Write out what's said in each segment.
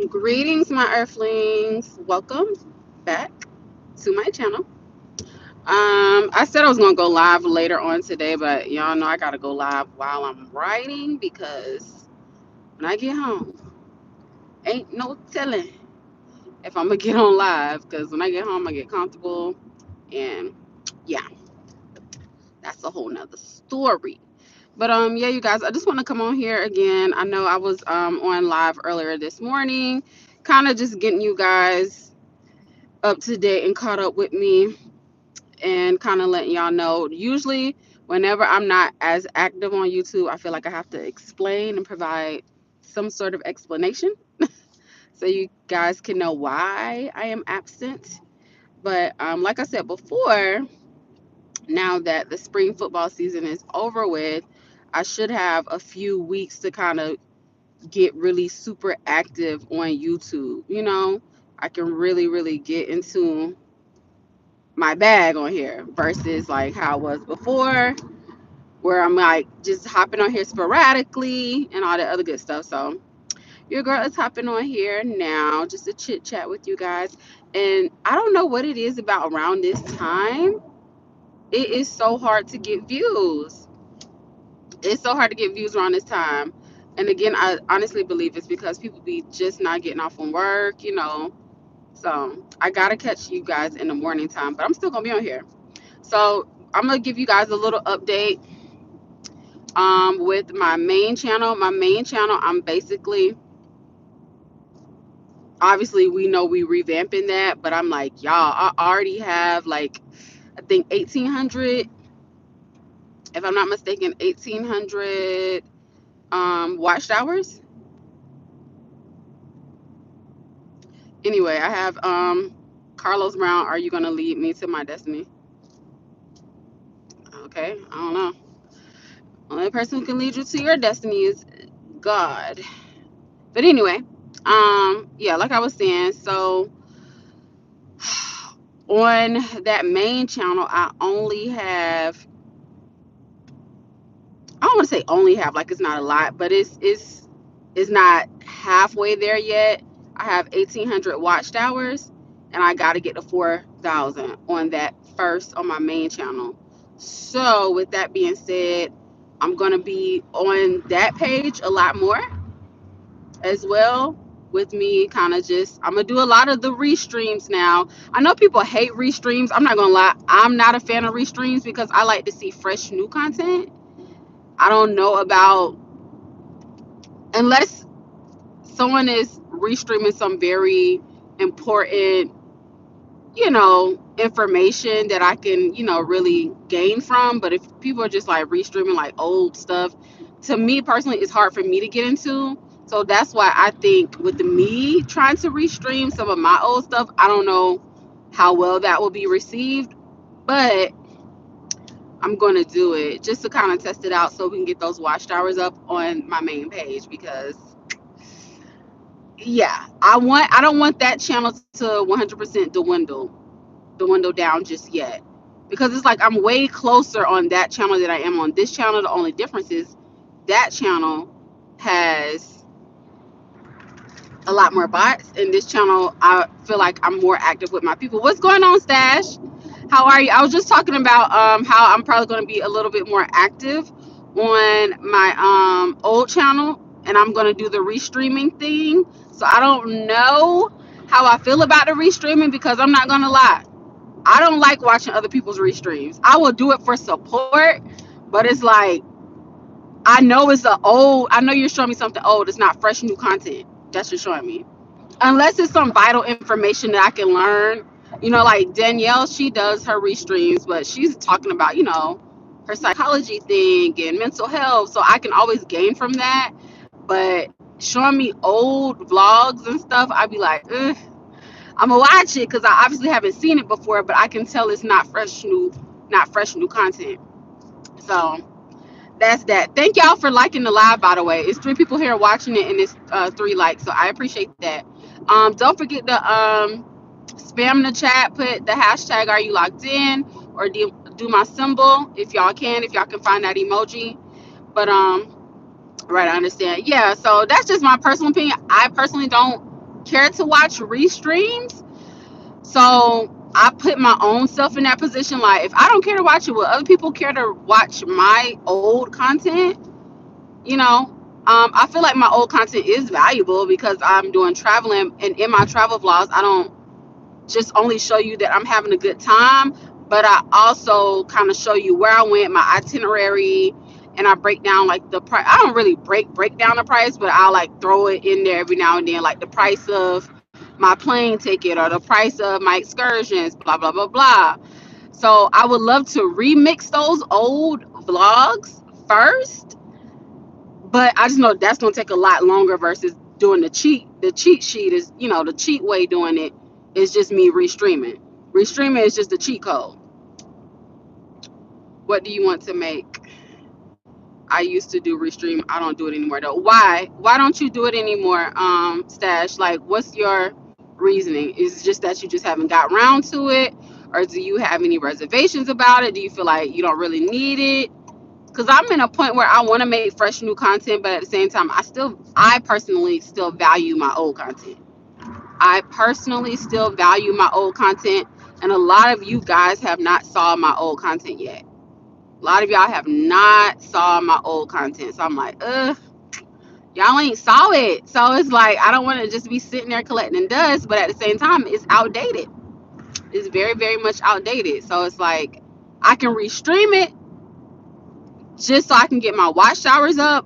Greetings, my earthlings. Welcome back to my channel. I said I was gonna go live later on today, but y'all know I gotta go live while I'm writing because when I get home, ain't no telling if I'm gonna get on live. Because when I get home, I get comfortable, and yeah, that's a whole nother story. But yeah, you guys, I just want to come on here again. I know I was on live earlier this morning, kind of just getting you guys up to date and caught up with me and kind of letting y'all know. Usually, whenever I'm not as active on YouTube, I feel like I have to explain and provide some sort of explanation so you guys can know why I am absent. But like I said before, now that the spring football season is over with, I should have a few weeks to kind of get really super active on YouTube. I can really get into my bag on here versus like how it was before, where I'm like just hopping on here sporadically and all that other good stuff. So your girl is hopping on here now just to chit chat with you guys. And I don't know what it is about around this time. It is so hard to get views. It's so hard to get views around this time. And again, I honestly believe it's because people be just not getting off from work. So I gotta catch you guys in the morning time, but I'm still gonna be on here. So I'm gonna give you guys a little update with my main channel. My main channel, I'm basically, obviously we know we revamping that, but I'm like, y'all, I already have like, I think 1,800, if I'm not mistaken, 1,800 watch hours. Anyway, I have Carlos Brown, Are You Gonna Lead Me to My Destiny? Okay, I don't know. Only person who can lead you to your destiny is God. But anyway, yeah, like I was saying, so on that main channel, I don't want to say only have, like it's not a lot, but it's not halfway there yet. I have 1,800 watched hours, and I got to get to 4,000 on that first on my main channel. So with that being said, I'm gonna be on that page a lot more as well. With me kind of just, I'm gonna do a lot of the restreams now. I know people hate restreams. I'm not gonna lie, I'm not a fan of restreams because I like to see fresh new content. I don't know about, unless someone is restreaming some very important, information that I can, really gain from. But if people are just like restreaming like old stuff, to me personally, it's hard for me to get into. So that's why I think with me trying to restream some of my old stuff, I don't know how well that will be received, but I'm going to do it just to kind of test it out so we can get those watch hours up on my main page because yeah, I don't want that channel to 100% dwindle down just yet, because it's like I'm way closer on that channel than I am on this channel. The only difference is that channel has a lot more bots, and this channel I feel like I'm more active with my people. What's going on, Stash? How are you? I was just talking about how I'm probably going to be a little bit more active on my old channel, and I'm going to do the restreaming thing. So I don't know how I feel about the restreaming, because I'm not going to lie, I don't like watching other people's restreams. I will do it for support, but it's like, I know you're showing me something old. It's not fresh new content that you're showing me. Unless it's some vital information that I can learn. Like Danielle, she does her restreams, but she's talking about, her psychology thing and mental health. So I can always gain from that. But showing me old vlogs and stuff, I'd be like, ugh. I'm gonna watch it because I obviously haven't seen it before, but I can tell it's not fresh new content. So that's that. Thank y'all for liking the live, by the way. It's 3 people here watching it, and it's 3 likes, so I appreciate that. Don't forget to spam the chat, put the hashtag Are You Locked In, or do my symbol if y'all can find that emoji. But right, I understand. Yeah, so that's just my personal opinion. I personally don't care to watch restreams. So I put my own self in that position. Like, if I don't care to watch it, will other people care to watch my old content? You know, I feel like my old content is valuable because I'm doing traveling, and in my travel vlogs, I don't just only show you that I'm having a good time, but I also kind of show you where I went, my itinerary, and I break down like the price. I don't really break down the price, but I'll like throw it in there every now and then, like the price of my plane ticket or the price of my excursions, blah blah blah blah. So I would love to remix those old vlogs first, but I just know that's gonna take a lot longer versus doing the cheat sheet is, the cheat way doing it is just me restreaming. Restreaming is just the cheat code. What do you want to make? I used to do restream. I don't do it anymore though. Why don't you do it anymore? Stash, like, what's your reasoning? Is it just that you just haven't got around to it, or do you have any reservations about it? Do you feel like you don't really need it? Because I'm in a point where I want to make fresh new content, but at the same time, I personally still value my old content. I personally still value my old content, and a lot of you guys have not saw my old content yet. A lot of y'all have not saw my old content, so I'm like, y'all ain't saw it. So it's like I don't want to just be sitting there collecting dust, but at the same time, it's outdated. It's very, very much outdated. So it's like I can restream it just so I can get my watch hours up.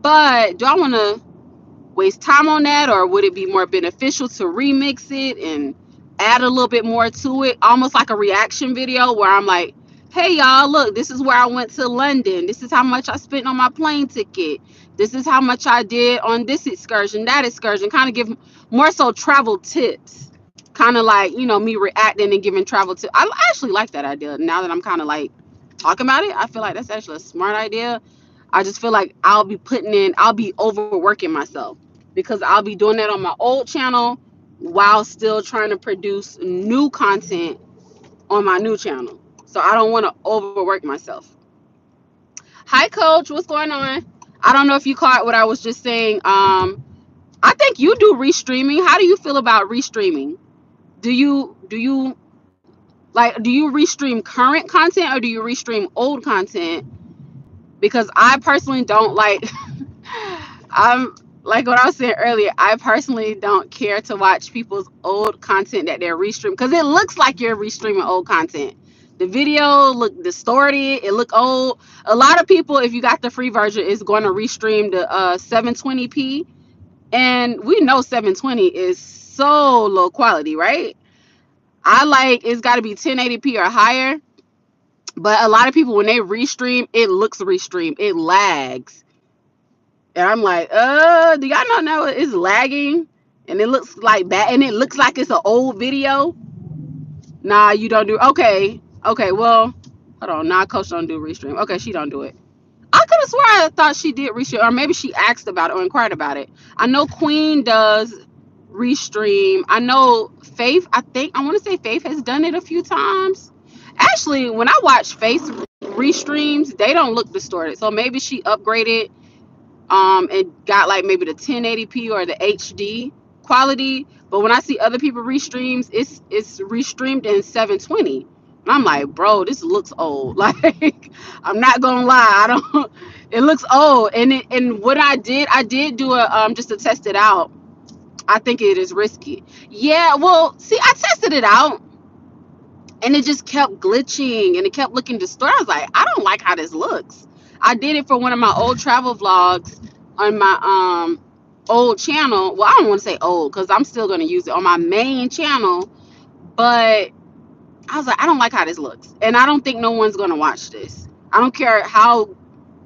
But do I want to waste time on that, or would it be more beneficial to remix it and add a little bit more to it, almost like a reaction video where I'm like, hey y'all, look, this is where I went to London, this is how much I spent on my plane ticket, this is how much I did on this excursion, that excursion, kind of give more so travel tips, kind of like, me reacting and giving travel tips. I actually like that idea. Now that I'm kind of like talking about it, I feel like that's actually a smart idea. I just feel like I'll be overworking myself because I'll be doing that on my old channel while still trying to produce new content on my new channel. So I don't want to overwork myself. Hi, Coach. What's going on? I don't know if you caught what I was just saying. I think you do restreaming. How do you feel about restreaming? Do you restream current content or do you restream old content? Because I personally don't like. I'm like what I was saying earlier. I personally don't care to watch people's old content that they're restreaming because it looks like you're restreaming old content. The video look distorted. It look old. A lot of people, if you got the free version, is going to restream the 720p, and we know 720 is so low quality, right? I like it's got to be 1080p or higher. But a lot of people, when they restream, it looks restreamed. It lags. And I'm like, do y'all not know it's lagging? And it looks like bad, and it looks like it's an old video. Nah, you don't do. Okay. Well, hold on. Nah, Coach don't do restream. Okay, she don't do it. I could have swore I thought she did restream, or maybe she asked about it or inquired about it. I know Queen does restream. I know Faith. I want to say Faith has done it a few times. Actually, when I watch Faith restreams, they don't look distorted. So maybe she upgraded and got like maybe the 1080p or the HD quality. But when I see other people restreams, it's restreamed in 720. And I'm like, bro, this looks old. Like, I'm not gonna lie, I don't. It looks old. And what I did do a just to test it out. I think it is risky. Yeah, well, see, I tested it out and it just kept glitching and it kept looking distorted. I was like, I don't like how this looks. I did it for one of my old travel vlogs on my old channel. Well, I don't want to say old because I'm still going to use it on my main channel, but I was like, I don't like how this looks, and I don't think no one's going to watch this. I don't care how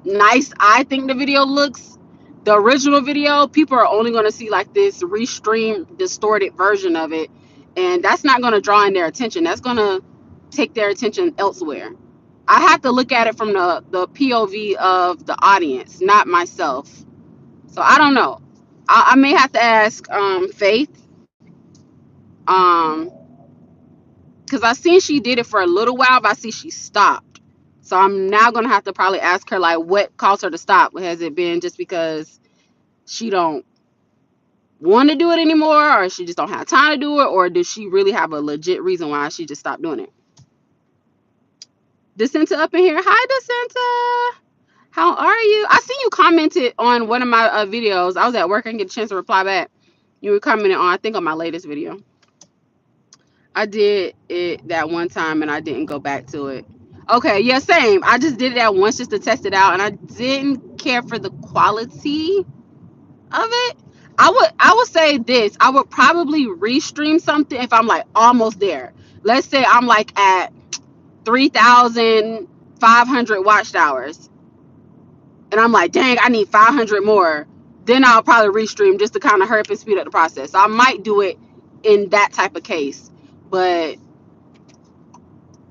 nice I think the video looks. The original video, people are only going to see like this restreamed distorted version of it, and that's not going to draw in their attention. That's going to take their attention elsewhere. I have to look at it from the POV of the audience, not myself. So I don't know. I may have to ask Faith, um because I seen she did it for a little while, but I see she stopped. So I'm now gonna have to probably ask her like what caused her to stop. Has it been just because she don't want to do it anymore, or she just don't have time to do it, or does she really have a legit reason why she just stopped doing it? Dissenta up in here. Hi, Dissenta. How are you? I see you commented on one of my videos. I was at work and get a chance to reply back. You were commenting on, I think, on my latest video. I did it that one time and I didn't go back to it. Okay, yeah, same. I just did it that once just to test it out, and I didn't care for the quality of it. I would say this. I would probably restream something if I'm like almost there. Let's say I'm like at 3,500 watch hours, and I'm like, dang, I need 500 more. Then I'll probably restream just to kind of hurry up and speed up the process. So I might do it in that type of case, but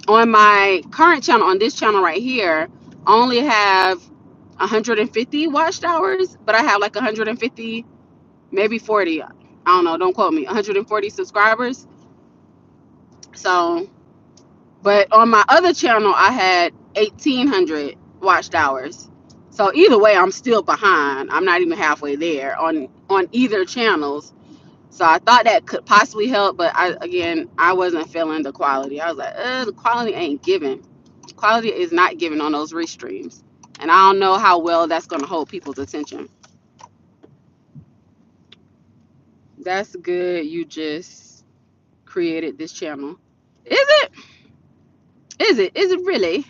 on my current channel, on this channel right here, I only have 150 watch hours, but I have like 150, maybe 40. I don't know. Don't quote me. 140 subscribers. So, but on my other channel, I had 1,800 watched hours. So either way, I'm still behind. I'm not even halfway there on either channels. So I thought that could possibly help, but I wasn't feeling the quality. I was like, the quality ain't giving. Quality is not giving on those restreams, and I don't know how well that's gonna hold people's attention. That's good. You just created this channel. Is it? Is it? Is it really?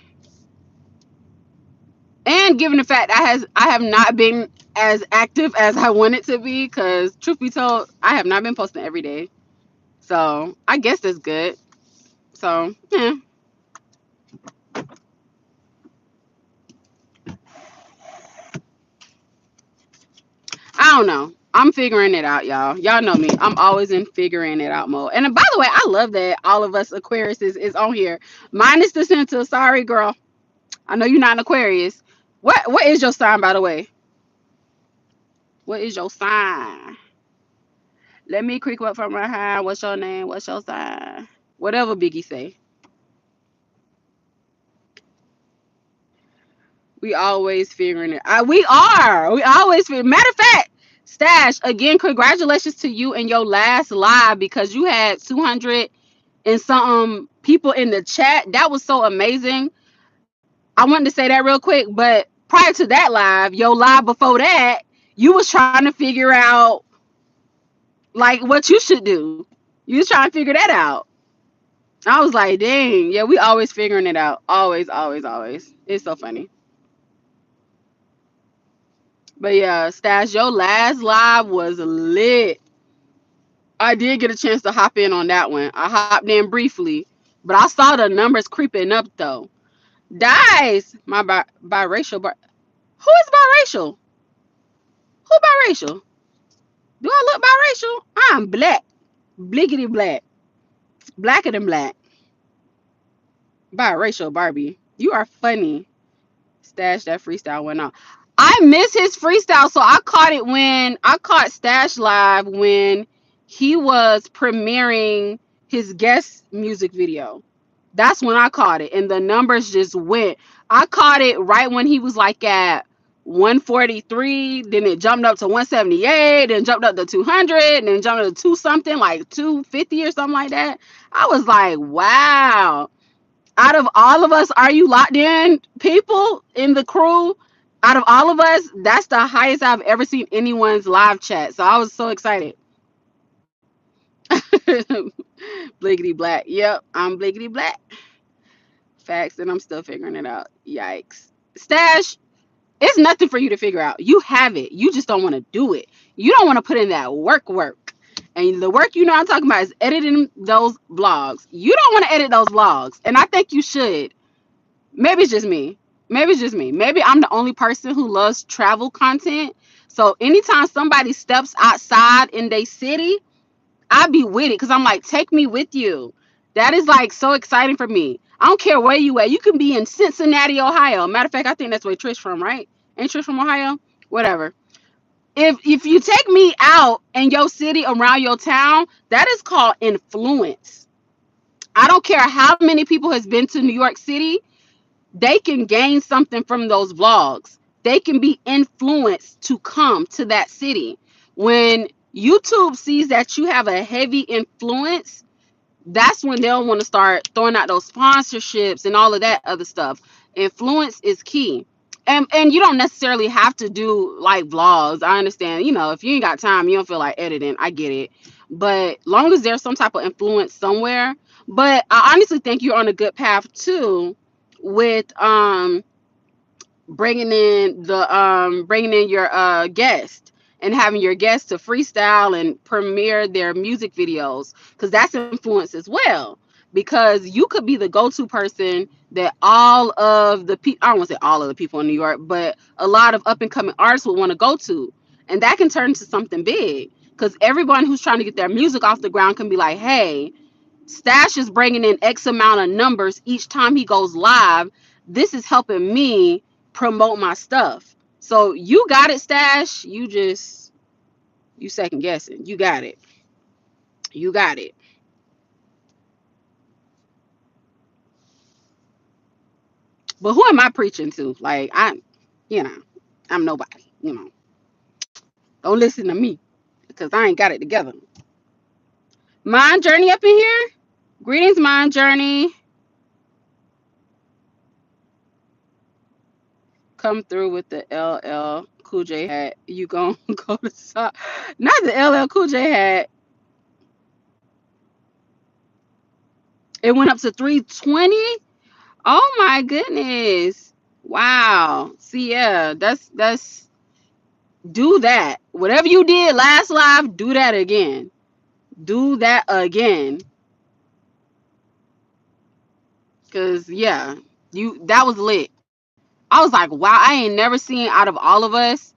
And given the fact I have not been as active as I wanted to be, because truth be told, I have not been posting every day. So I guess that's good. So yeah. I don't know. I'm figuring it out, y'all. Y'all know me. I'm always in figuring it out mode. And by the way, I love that all of us Aquarius is on here. Minus the center. Sorry, girl. I know you're not an Aquarius. What is your sign, by the way? What is your sign? Let me creep up from behind. What's your name? What's your sign? Whatever Biggie say. We always figuring it. We are. We always figure. Matter of fact, Stash, again, congratulations to you and your last live, because you had 200 and some people in the chat. That was so amazing. I wanted to say that real quick, but prior to that live, your live before that, you was trying to figure out like what you should do. You was trying to figure that out. I was like, dang, yeah, we always figuring it out. Always, always, always. It's so funny. But yeah, Stash, your last live was lit. I did get a chance to hop in on that one. I hopped in briefly, but I saw the numbers creeping up though. Dice, my biracial. Who is biracial? Who biracial? Do I look biracial? I'm black. Blickety black. Blacker than black. Biracial Barbie. You are funny. Stash, that freestyle went on. I miss his freestyle, so I caught Stash live when he was premiering his guest music video. That's when I caught it, and the numbers just went. I caught it right when he was like at 143, then it jumped up to 178, then jumped up to 200, then jumped up to two something, like 250 or something like that. I was like, wow. Out of all of us, are you locked in people in the crew? Out of all of us, that's the highest I've ever seen anyone's live chat. So I was so excited. Blickety black. Yep, I'm blickety black. Facts, and I'm still figuring it out. Yikes. Stash, it's nothing for you to figure out. You have it. You just don't want to do it. You don't want to put in that work. And the work I'm talking about is editing those vlogs. You don't want to edit those vlogs. And I think you should. Maybe it's just me. Maybe I'm the only person who loves travel content. So anytime somebody steps outside in their city, I be with it, because I'm like, take me with you. That is like so exciting for me. I don't care where you at. You can be in Cincinnati, Ohio. Matter of fact, I think that's where Trish from, right? Ain't Trish from Ohio? Whatever. If you take me out in your city, around your town, that is called influence. I don't care how many people has been to New York City. They can gain something from those vlogs. They can be influenced to come to that city. When YouTube sees that you have a heavy influence, that's when they'll want to start throwing out those sponsorships and all of that other stuff. Influence is key. And you don't necessarily have to do like vlogs. I understand, if you ain't got time, you don't feel like editing. I get it. But long as there's some type of influence somewhere. But I honestly think you're on a good path too with bringing in your guest and having your guests to freestyle and premiere their music videos, because that's influence as well, because you could be the go-to person that all of the people, I don't want to say all of the people in New York, but a lot of up and coming artists would want to go to, and that can turn into something big, because everyone who's trying to get their music off the ground can be like, hey, Stash is bringing in X amount of numbers each time he goes live. This is helping me promote my stuff. So you got it, Stash. You second guessing. You got it. You got it. But who am I preaching to? Like you know, I'm nobody. Don't listen to me because I ain't got it together. Mind Journey up in here. Greetings, Mind Journey. Come through with the LL Cool J hat. You gonna go to stop? Not the LL Cool J hat. It went up to 320. Oh my goodness. Wow. See, yeah, that's do that. Whatever you did last live, do that again. Do that again. Cause yeah, that was lit. I was like, wow, I ain't never seen out of all of us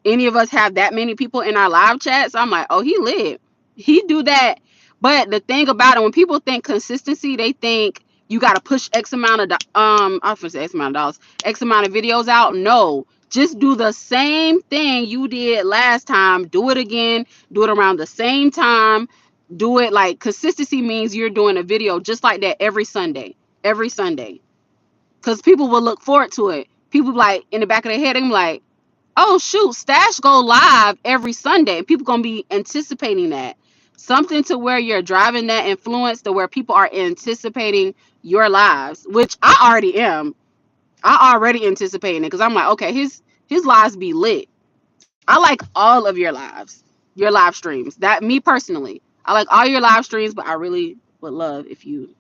any of us have that many people in our live chat. So I'm like, oh, he lit. He do that. But the thing about it, when people think consistency, they think you got to push X amount of I was gonna say X amount of dollars, X amount of videos out. No, just do the same thing you did last time. Do it again. Do it around the same time. Do it like consistency means you're doing a video just like that every Sunday. Every Sunday. Because people will look forward to it. People like in the back of their head, they're like, oh shoot, Stash go live every Sunday. People gonna be anticipating that. Something to where you're driving that influence to where people are anticipating your lives, which I already am. I already anticipating it because I'm like, okay, his lives be lit. I like all of your live streams. That me personally. I like all your live streams, but I really would love if you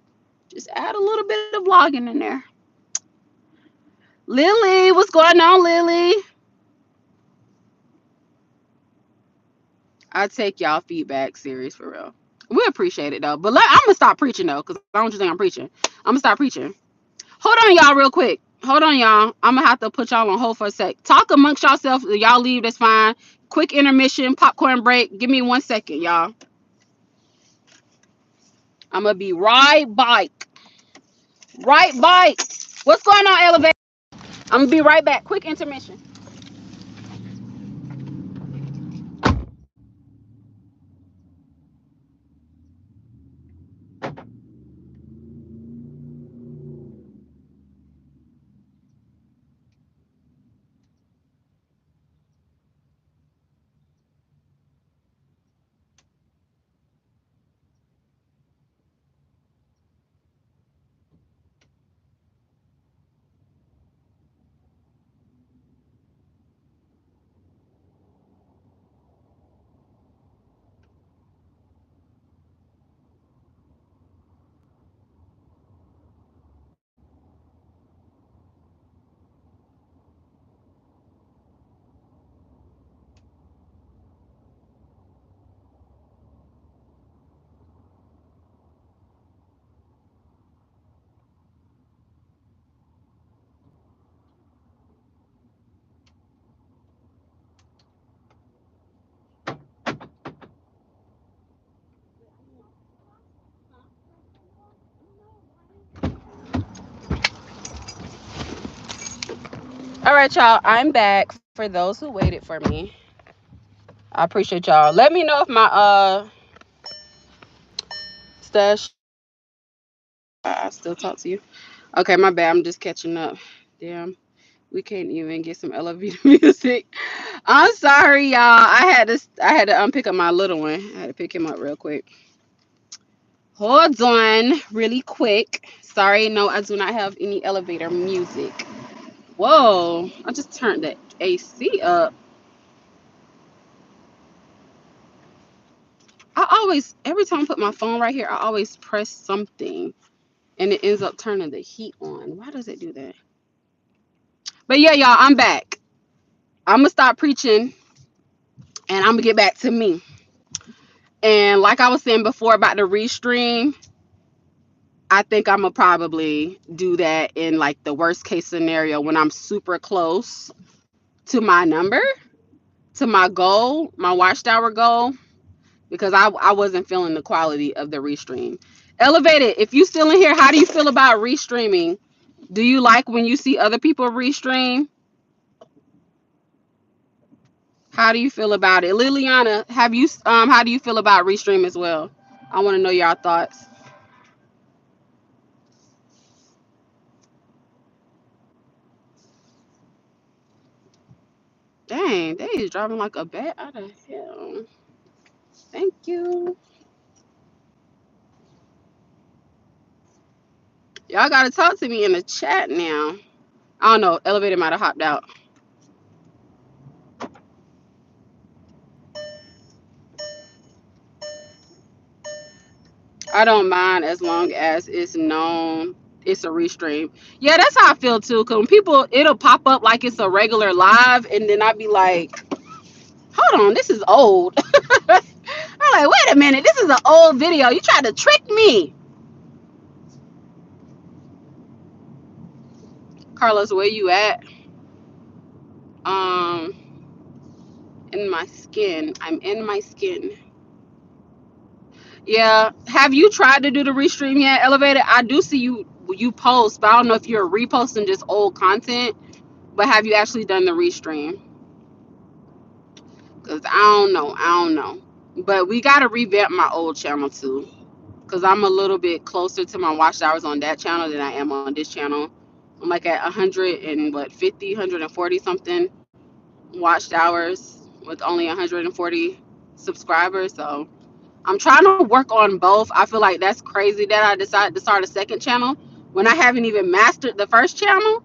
just add a little bit of vlogging in there. Lily, what's going on, Lily? I take y'all feedback serious for real. We appreciate it though. But I'm gonna stop preaching though, because I don't just think I'm preaching. I'm gonna stop preaching. Hold on, y'all, real quick. Hold on, y'all. I'm gonna have to put y'all on hold for a sec. Talk amongst yourself. Y'all leave, that's fine. Quick intermission, popcorn break. Give me 1 second, y'all. I'm gonna be right back. Right back. What's going on, Elevate? I'm gonna be right back. Quick intermission. All right, y'all. I'm back. For those who waited for me, I appreciate y'all. Let me know if my stash. I still talk to you. Okay, my bad. I'm just catching up. Damn. We can't even get some elevator music. I'm sorry, y'all. I had to pick up my little one. I had to pick him up real quick. Hold on, really quick. Sorry, no, I do not have any elevator music. Whoa, I just turned the AC up. Every time I put my phone right here, I always press something and it ends up turning the heat on. Why does it do that? But yeah, y'all, I'm back. I'm gonna stop preaching and I'm gonna get back to me. And like I was saying before about the restream, I think I'm gonna probably do that in like the worst case scenario when I'm super close to my number, to my goal, my watchtower goal, because I wasn't feeling the quality of the restream. Elevated, if you still in here, how do you feel about restreaming? Do you like when you see other people restream? How do you feel about it? Liliana, how do you feel about restream as well? I want to know your thoughts. Dang, they is driving like a bat out of hell. Thank you. Y'all gotta talk to me in the chat now. I don't know. Elevator might have hopped out. I don't mind as long as it's known it's a restream. Yeah, that's how I feel too. Cause when people, it'll pop up like it's a regular live, and then I'd be like, "Hold on, this is old." I'm like, "Wait a minute, this is an old video. You tried to trick me." Carlos, where you at? Um, in my skin. I'm in my skin. Yeah. Have you tried to do the restream yet, Elevated? I do see you post, but I don't know if you're reposting just old content. But have you actually done the restream? Cause I don't know. But we gotta revamp my old channel too. Cause I'm a little bit closer to my watch hours on that channel than I am on this channel. I'm like at 100 and what 50, 140 something watched hours with only 140 subscribers. So I'm trying to work on both. I feel like that's crazy that I decided to start a second channel when I haven't even mastered the first channel.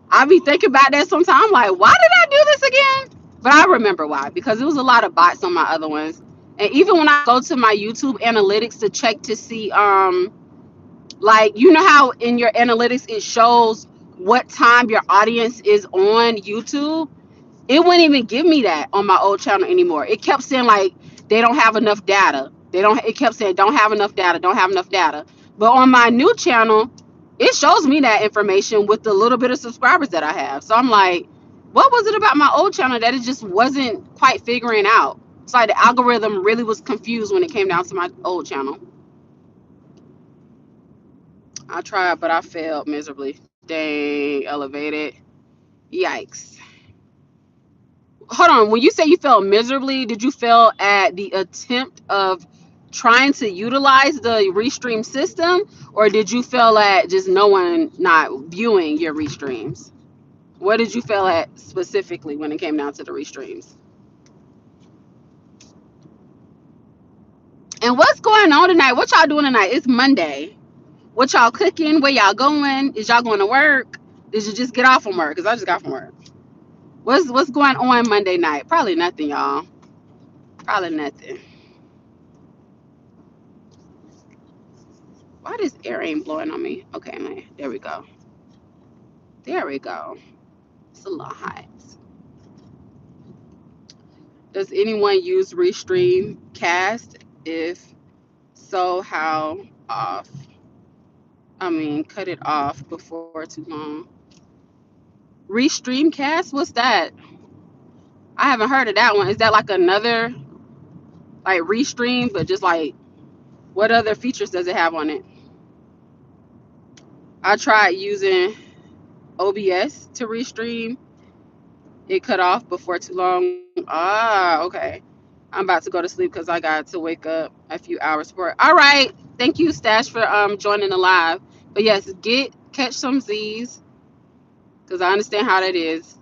I be thinking about that sometimes. I'm like, why did I do this again? But I remember why, because it was a lot of bots on my other ones. And even when I go to my YouTube analytics to check to see, like, you know how in your analytics it shows what time your audience is on YouTube? It wouldn't even give me that on my old channel anymore. It kept saying like they don't have enough data. They don't. It kept saying don't have enough data. Don't have enough data. But on my new channel, it shows me that information with the little bit of subscribers that I have. So I'm like, what was it about my old channel that it just wasn't quite figuring out? It's like the algorithm really was confused when it came down to my old channel. I tried, but I failed miserably. Dang, elevated. Yikes. Hold on, when you say you felt miserably, did you fail at the attempt of trying to utilize the restream system, or did you fail at just no one not viewing your restreams? What did you fail at specifically when it came down to the restreams? And what's going on tonight? What y'all doing tonight? It's Monday. What y'all cooking? Where y'all going? Is y'all going to work? Did you just get off from work? Because I just got from work. What's going on Monday night? Probably nothing, y'all. Probably nothing. Why this air ain't blowing on me? Okay, man. There we go. There we go. It's a little hot. Does anyone use Restream Cast? If so, how off? I mean, cut it off before too long. Restream Cast? What's that? I haven't heard of that one. Is that like another like Restream, but just like what other features does it have on it? I tried using OBS to Restream. It cut off before too long. Ah, okay. I'm about to go to sleep because I got to wake up a few hours for it. All right. Thank you, Stash, for joining the live. But yes, catch some Z's. because I understand how that is,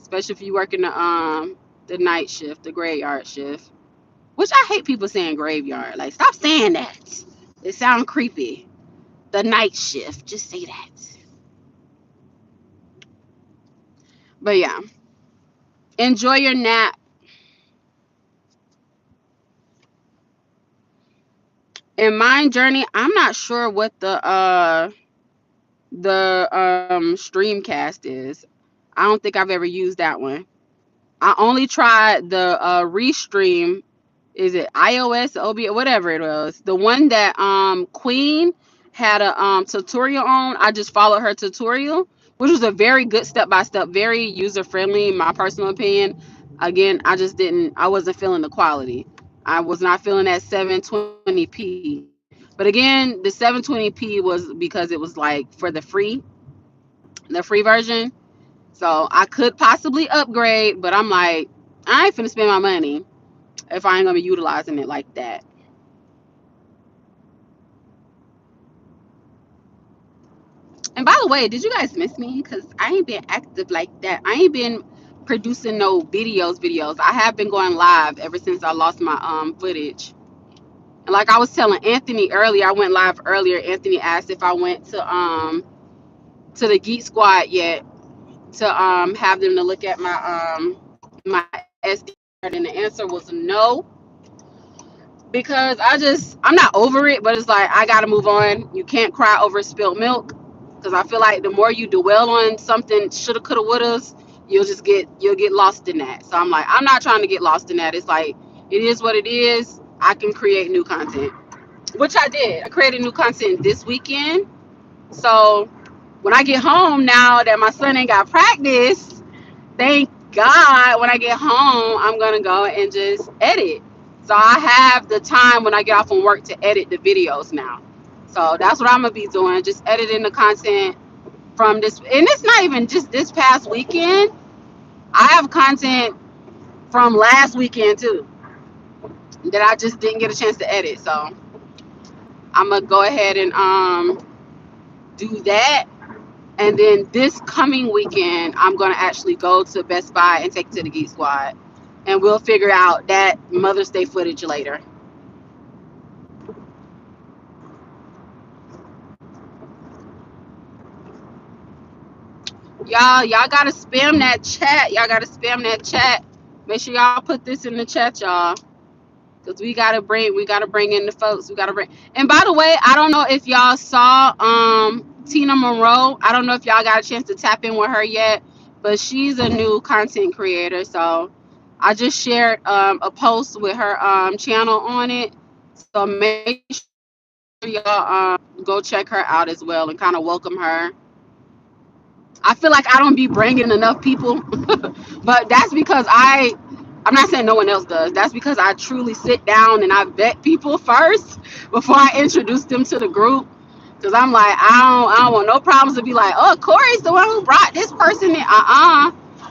especially if you work in the night shift, the graveyard shift. Which I hate people saying graveyard. Like, stop saying that. It sounds creepy. The night shift. Just say that. But yeah, enjoy your nap. In my journey, I'm not sure what the Streamcast is. I don't think I've ever used that one. I only tried the Restream. Is it iOS, OB, whatever it was? The one that Queen had a tutorial on. I just followed her tutorial, which was a very good step by step, very user friendly, in my personal opinion. Again, I wasn't feeling the quality. I was not feeling that 720p. But again, the 720p was because it was like for the free version. So I could possibly upgrade, but I'm like, I ain't finna spend my money if I ain't gonna be utilizing it like that. And by the way, did you guys miss me? Because I ain't been active like that. I ain't been producing no videos. I have been going live ever since I lost my footage. And like I was telling Anthony earlier, I went live earlier. Anthony asked if I went to the Geek Squad yet to have them to look at my SD card, and the answer was no, because I'm not over it, but it's like I gotta move on. You can't cry over spilled milk, because I feel like the more you dwell on something shoulda, coulda, wouldas, you'll get lost in that. So I'm like, I'm not trying to get lost in that. It's like it is what it is. I can create new content, which I did. I created new content this weekend. So when I get home, now that my son ain't got practice, thank God, when I get home, I'm gonna go and just edit. So I have the time when I get off from work to edit the videos now. So that's what I'm gonna be doing, just editing the content from this. And it's not even just this past weekend. I have content from last weekend too that I just didn't get a chance to edit. So I'm gonna go ahead and do that. And then this coming weekend, I'm gonna actually go to Best Buy and take it to the Geek Squad, and we'll figure out that Mother's Day footage later. Y'all gotta spam that chat. Y'all gotta spam that chat. Make sure y'all put this in the chat, y'all, because we gotta bring in the folks. We gotta bring. And by the way, I don't know if y'all saw Tina Monroe. I don't know if y'all got a chance to tap in with her yet, but she's a new content creator. So I just shared a post with her channel on it. So make sure y'all go check her out as well and kind of welcome her. I feel like I don't be bringing enough people, but that's because I'm not saying no one else does. That's because I truly sit down and I vet people first before I introduce them to the group. Cause I'm like, I don't want no problems to be like, oh, Corey's the one who brought this person in.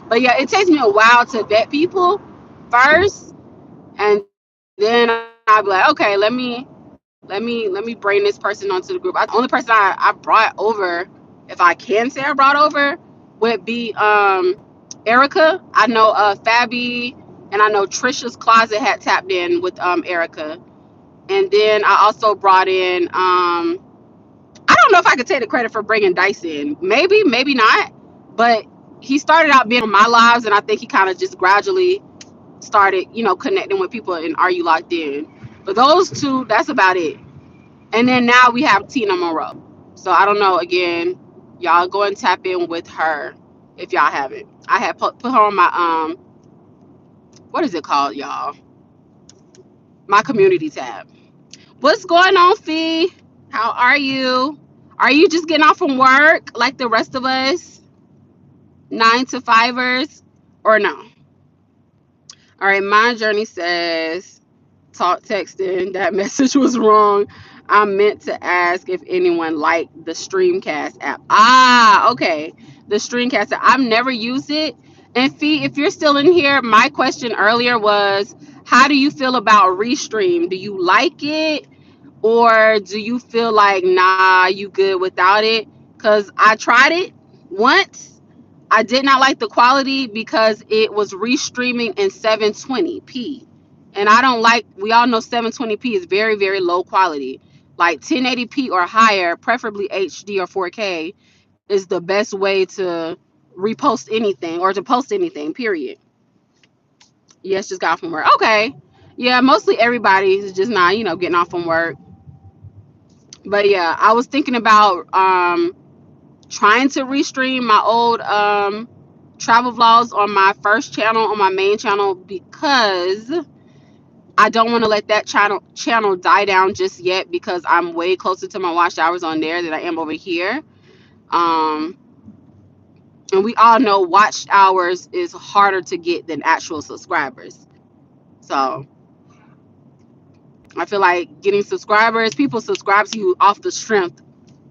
But yeah, it takes me a while to vet people first, and then I'll be like, okay, let me bring this person onto the group. The only person I brought over, if I can say I brought over, would be Erica. I know Fabi, and I know Trisha's Closet had tapped in with Erica. And then I also brought in I don't know if I could take the credit for bringing Dice in. Maybe, maybe not. But he started out being on my lives, and I think he kind of just gradually started, connecting with people and Are You Locked In. But those two, that's about it. And then now we have Tina Monroe. So I don't know. Again, y'all go and tap in with her if y'all haven't. I had put her on my what is it called, y'all? My community tab. What's going on, Fee? How are you? Are you just getting off from work like the rest of us, 9 to 5ers, or no? All right, my journey says talk texting. That message was wrong. I meant to ask if anyone liked the Streamcast app. Ah, okay. The Streamcast app. I've never used it. And Fee, if you're still in here, my question earlier was, how do you feel about Restream? Do you like it? Or do you feel like, nah, you good without it? Because I tried it once I did not like the quality because it was restreaming in 720p. And I don't like, we all know 720p is very, very low quality. Like 1080p or higher, preferably HD or 4K, is the best way to repost anything or to post anything, period. Yes, just got off from work. Okay. Yeah, mostly everybody is just not, getting off from work. But yeah, I was thinking about trying to restream my old travel vlogs on my first channel, on my main channel, because I don't want to let that channel die down just yet, because I'm way closer to my watch hours on there than I am over here. Um, and we all know watch hours is harder to get than actual subscribers. So I feel like getting subscribers, people subscribe to you off the strength.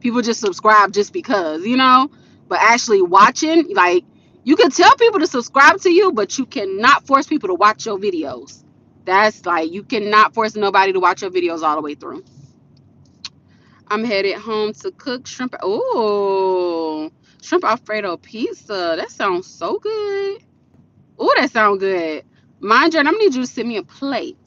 People just subscribe just because, but actually watching, like, you can tell people to subscribe to you, but you cannot force people to watch your videos. That's like, you cannot force nobody to watch your videos all the way through. I'm headed home to cook shrimp. Oh, shrimp Alfredo pizza. That sounds so good. Oh, that sounds good. Mind you, I'm gonna need you to send me a plate.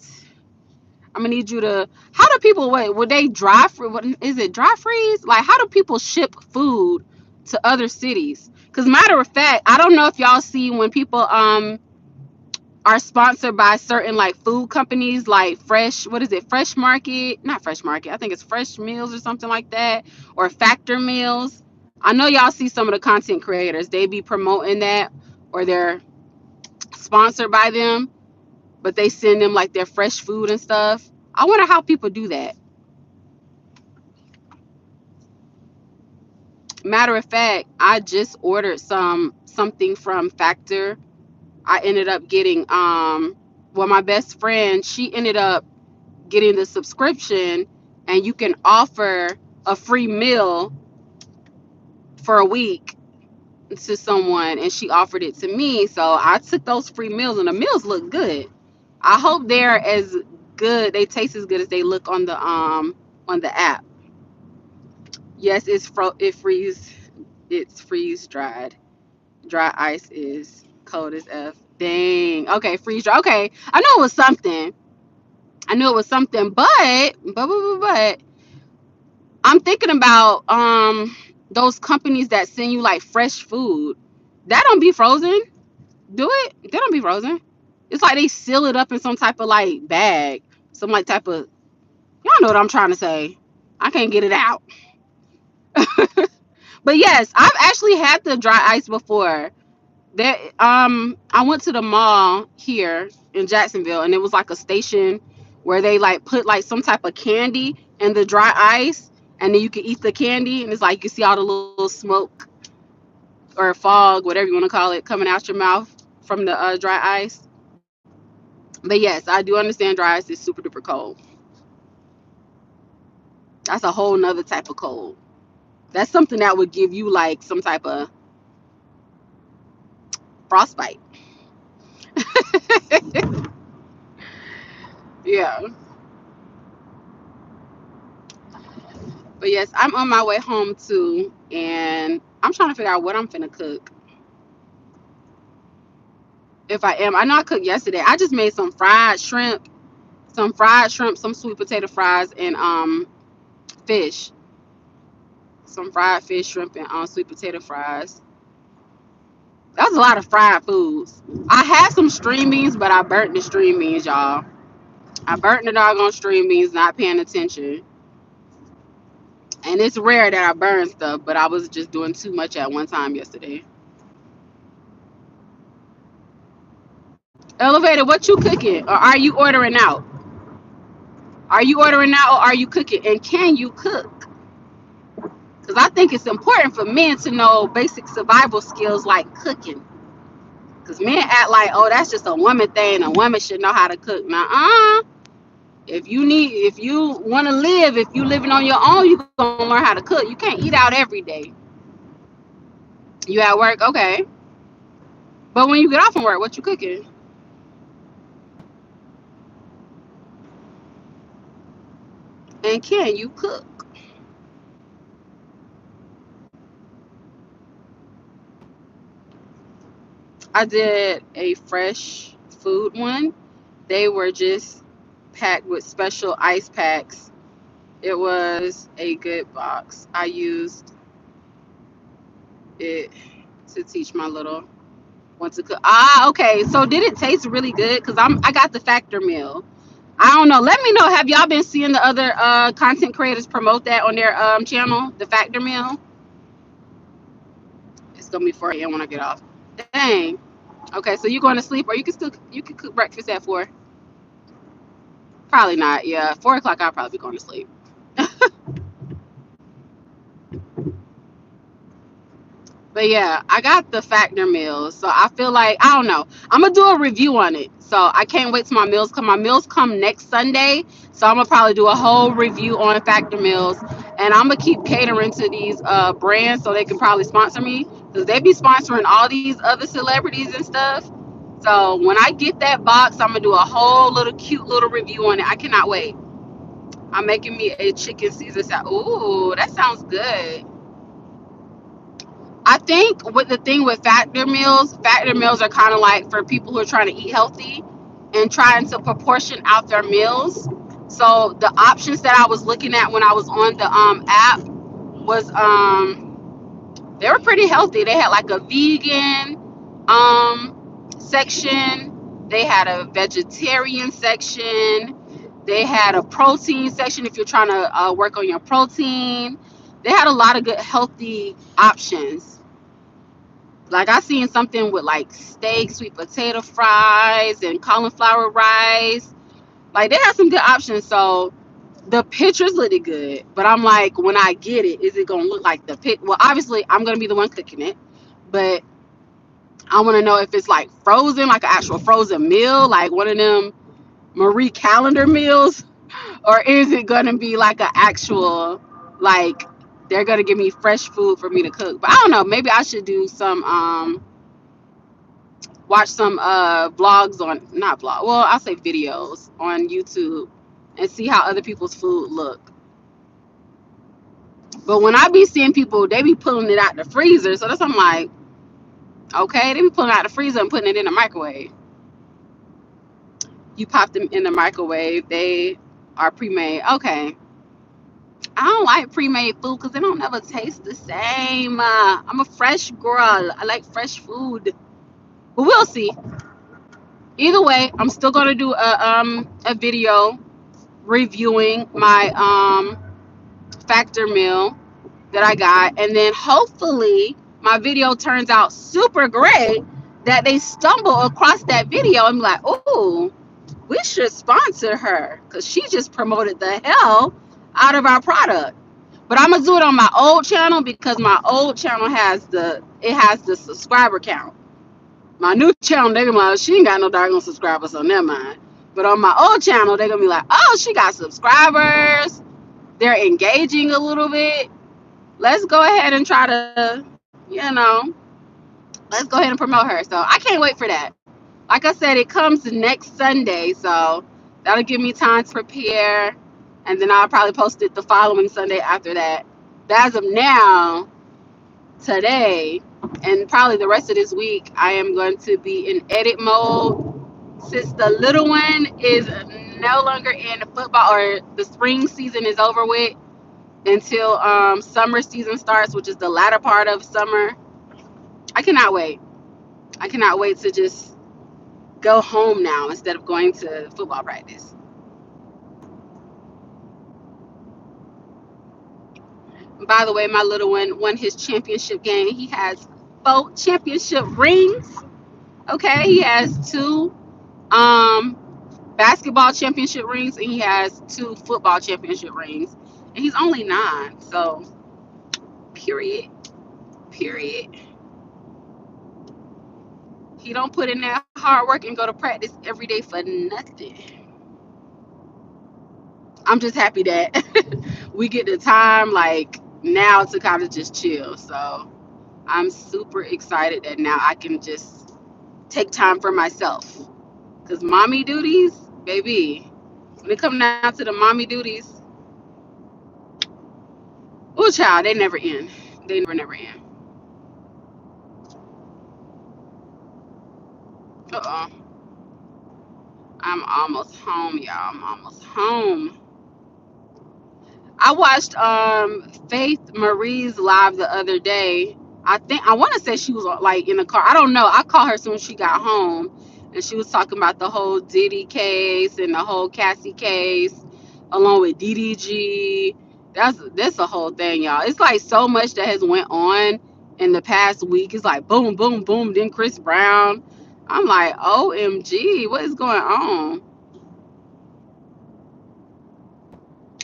I'm gonna need you to. How do people wait? Would they dry freeze? What is it? Dry freeze? Like, how do people ship food to other cities? Because matter of fact, I don't know if y'all see when people are sponsored by certain like food companies, like Fresh. What is it? Fresh Market? Not Fresh Market. I think it's Fresh Meals or something like that, or Factor Meals. I know y'all see some of the content creators. They be promoting that, or they're sponsored by them, but they send them like their fresh food and stuff. I wonder how people do that. Matter of fact, I just ordered something from Factor. I ended up getting well, my best friend, she ended up getting the subscription, and you can offer a free meal for a week to someone, and she offered it to me. So I took those free meals, and the meals look good. I hope they're as good, they taste as good as they look on the app. Yes, it's freeze dried. Dry ice is cold as F. Dang. Okay, freeze dry. Okay, I knew it was something. I knew it was something, but I'm thinking about those companies that send you like fresh food. That don't be frozen. Do it? They don't be frozen. It's like they seal it up in some type of like bag, some like type of. Y'all know what I'm trying to say. I can't get it out. But yes, I've actually had the dry ice before. That I went to the mall here in Jacksonville, and it was like a station where they like put like some type of candy in the dry ice, and then you can eat the candy, and it's like you see all the little smoke or fog, whatever you want to call it, coming out your mouth from the dry ice. But yes, I do understand dry ice is super duper cold. That's a whole nother type of cold. That's something that would give you like some type of frostbite. Yeah. But yes, I'm on my way home too, and I'm trying to figure out what I'm finna cook. If I am, I know I cooked yesterday. I just made some sweet potato fries, and fish, some fried fish, shrimp, and sweet potato fries. That was a lot of fried foods. I had some string beans, but I burnt the string beans, y'all. I burnt the doggone string beans, not paying attention. And it's rare that I burn stuff, but I was just doing too much at one time yesterday. Elevator, what you cooking? Or are you ordering out? Are you ordering out, or are you cooking? And can you cook? Because I think it's important for men to know basic survival skills like cooking. Because men act like, oh, that's just a woman thing. A woman should know how to cook. Now, if you want to live, if you living on your own, you gonna learn how to cook. You can't eat out every day. You at work, okay. But when you get off from work, what you cooking? And can you cook? I did a fresh food one. They were just packed with special ice packs. It was a good box. I used it to teach my little one to cook. Ah, okay. So did it taste really good? Cause I got the factor meal. I don't know. Let me know. Have y'all been seeing the other content creators promote that on their channel, the factor meal? It's gonna be 4 a.m. when I get off. Dang. Okay, so you going to sleep, or you can cook breakfast at 4? Probably not. Yeah, 4 o'clock. I'll probably be going to sleep. But yeah, I got the factor meals, so I feel like I don't know. I'm gonna do a review on it, so I can't wait till my meals come. My meals come next Sunday, so I'm gonna probably do a whole review on factor meals, and I'm gonna keep catering to these brands so they can probably sponsor me because they be sponsoring all these other celebrities and stuff. So when I get that box, I'm gonna do a whole little cute little review on it. I cannot wait. I'm making me a chicken Caesar salad. Ooh, that sounds good. I think with the thing with factor meals are kind of like for people who are trying to eat healthy and trying to proportion out their meals. So the options that I was looking at when I was on the app was they were pretty healthy. They had like a vegan section. They had a vegetarian section. They had a protein section if you're trying to work on your protein. They had a lot of good healthy options. Like I seen something with like steak, sweet potato fries, and cauliflower rice. Like they had some good options. So the pictures looked good, but I'm like, when I get it, is it gonna look like the pic? Well, obviously I'm gonna be the one cooking it, but I want to know if it's like frozen, like an actual frozen meal, like one of them Marie Calendar meals, or is it gonna be like an actual, like they're gonna give me fresh food for me to cook? But I don't know. Maybe I should do some watch some vlogs on, not vlog, well I'll say videos on YouTube and see how other people's food look. But when I be seeing people, they be pulling it out the freezer, so that's I'm like, okay, they be pulling out the freezer and putting it in the microwave. You pop them in the microwave, they are pre-made. Okay. I don't like pre-made food because they don't never taste the same. I'm a fresh girl. I like fresh food, but we'll see. Either way, I'm still gonna do a video reviewing my factor meal that I got, and then hopefully my video turns out super great that they stumble across that video and be like, oh, we should sponsor her because she just promoted the hell out of our product. But I'm gonna do it on my old channel because my old channel has the subscriber count. My new channel, they're gonna be like, she ain't got no doggone subscribers, so never mind. But on my old channel, they're gonna be like, oh, she got subscribers. They're engaging a little bit. Let's go ahead and try to, you know, let's go ahead and promote her. So I can't wait for that. Like I said, it comes next Sunday, so that'll give me time to prepare, and then I'll probably post it the following Sunday after that. But as of now, today, and probably the rest of this week, I am going to be in edit mode since the little one is no longer in football, or the spring season is over with until summer season starts, which is the latter part of summer. I cannot wait. I cannot wait to just go home now instead of going to football practice. By the way, my little one won his championship game. He has 4 championship rings. Okay, he has 2 um basketball championship rings, and he has 2 football championship rings. And he's only 9, so period. Period. He don't put in that hard work and go to practice every day for nothing. I'm just happy that we get the time like now to kind of just chill. So I'm super excited that now I can just take time for myself. Cause mommy duties, baby, when it comes down to the mommy duties, oh child, they never end. They never end. Uh-oh. I'm almost home, y'all. I'm almost home. I watched Faith Marie's live the other day. I want to say she was like in the car. I don't know. I called her as soon as she got home, and she was talking about the whole Diddy case and the whole Cassie case, along with DDG. That's a whole thing, y'all. It's like so much that has went on in the past week. It's like boom, boom, boom. Then Chris Brown. I'm like, OMG, what is going on?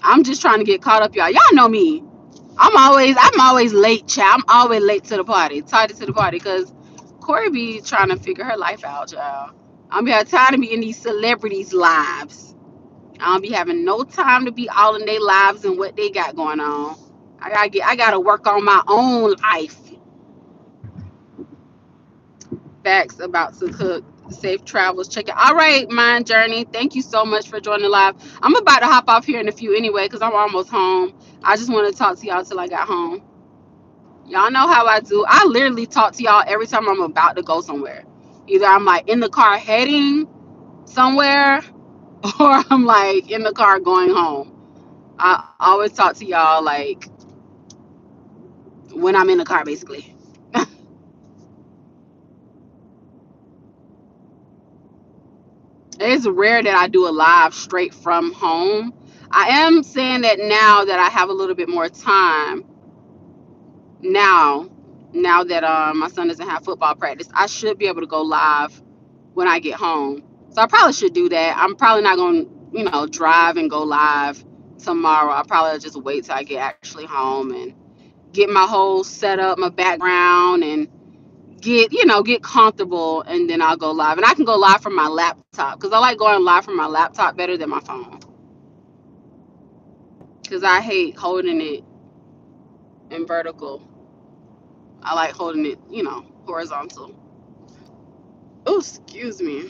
I'm just trying to get caught up, y'all. Y'all know me. I'm always late, chat. I'm always late to the party, tardy to the party, cause Quori be trying to figure her life out, y'all. I'm be tired of be in these celebrities' lives. I don't be having no time to be all in their lives and what they got going on. I gotta work on my own life. Facts about to cook. Safe travels. Check it. All right, Mind Journey. Thank you so much for joining live. I'm about to hop off here in a few anyway, cause I'm almost home. I just want to talk to y'all till I got home. Y'all know how I do. I literally talk to y'all every time I'm about to go somewhere. Either I'm like in the car heading somewhere or I'm like in the car going home. I always talk to y'all like when I'm in the car basically. It's rare that I do a live straight from home. I am saying that now that I have a little bit more time now, now that my son doesn't have football practice, I should be able to go live when I get home. So I probably should do that. I'm probably not going to, drive and go live tomorrow. I'll probably just wait till I get actually home and get my whole setup, my background, and get comfortable, and then I'll go live. And I can go live from my laptop because I like going live from my laptop better than my phone because I hate holding it in vertical. I like holding it, horizontal. Oh, excuse me.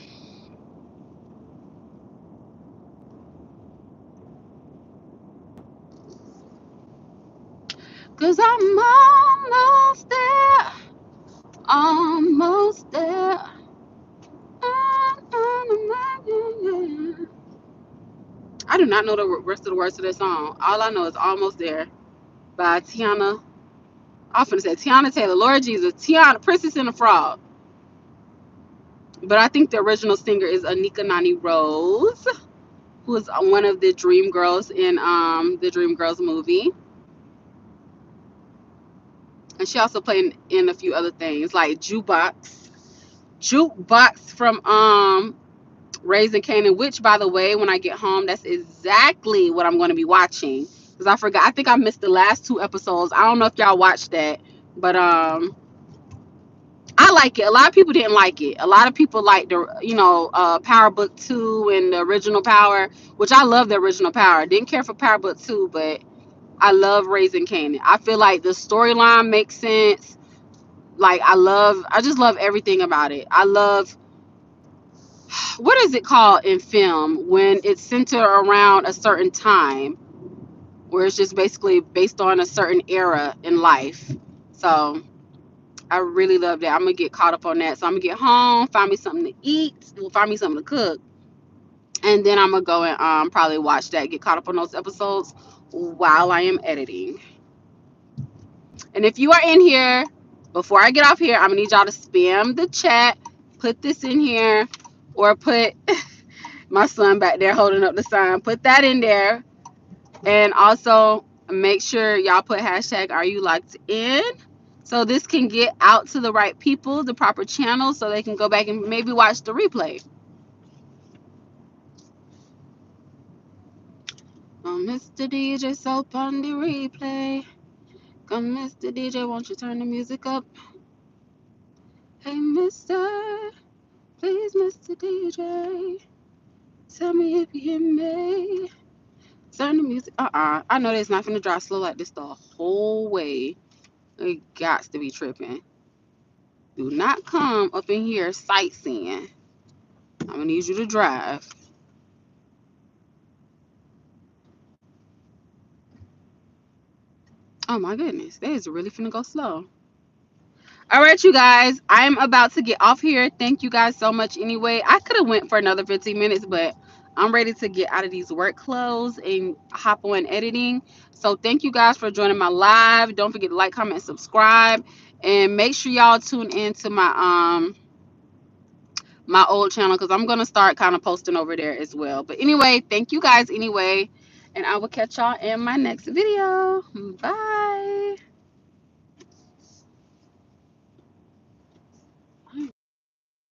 Because I'm almost there. Almost there. I do not know the rest of the words to this song. All I know is Almost There by Tiana. I'm finna say Tiana Taylor. Lord Jesus. Tiana, Princess and the Frog. But I think the original singer is Anika Nani Rose, who is one of the Dream Girls in the Dream Girls movie. And she also played in a few other things like Jukebox. Jukebox from Raising Canaan, which by the way, when I get home, that's exactly what I'm going to be watching. Because I forgot, I think I missed the last two episodes. I don't know if y'all watched that, but I like it. A lot of people didn't like it. A lot of people like the Power Book 2 and the original Power, which I love the original Power. Didn't care for Power Book 2, but I love Raising Canaan. I feel like the storyline makes sense. Like I just love everything about it. I love, what is it called in film when it's centered around a certain time, where it's just basically based on a certain era in life. So I really love that. I'm gonna get caught up on that. So I'm gonna get home, find me something to eat, find me something to cook, and then I'm gonna go and probably watch that, get caught up on those episodes while I am editing. And if you are in here, before I get off here, I'm gonna need y'all to spam the chat, put this in here, or put my son back there holding up the sign. Put that in there. And also make sure y'all put hashtag are you locked in, so this can get out to the right people, the proper channel, so they can go back and maybe watch the replay. Oh, Mr. DJ, so on the replay. Come, Mr. DJ, won't you turn the music up? Hey, Mr. Please, Mr. DJ, tell me if you hear me. Turn the music. I know that's not gonna drive slow like this the whole way. It got to be tripping. Do not come up in here sightseeing. I'm gonna need you to drive. Oh my goodness, that is really finna go slow. All right, you guys, I'm about to get off here. Thank you guys so much. Anyway, I could have went for another 15 minutes, but I'm ready to get out of these work clothes and hop on editing. So thank you guys for joining my live. Don't forget to like, comment, subscribe, and make sure y'all tune in to my old channel because I'm gonna start kind of posting over there as well. But anyway, thank you guys anyway, and I will catch y'all in my next video. Bye.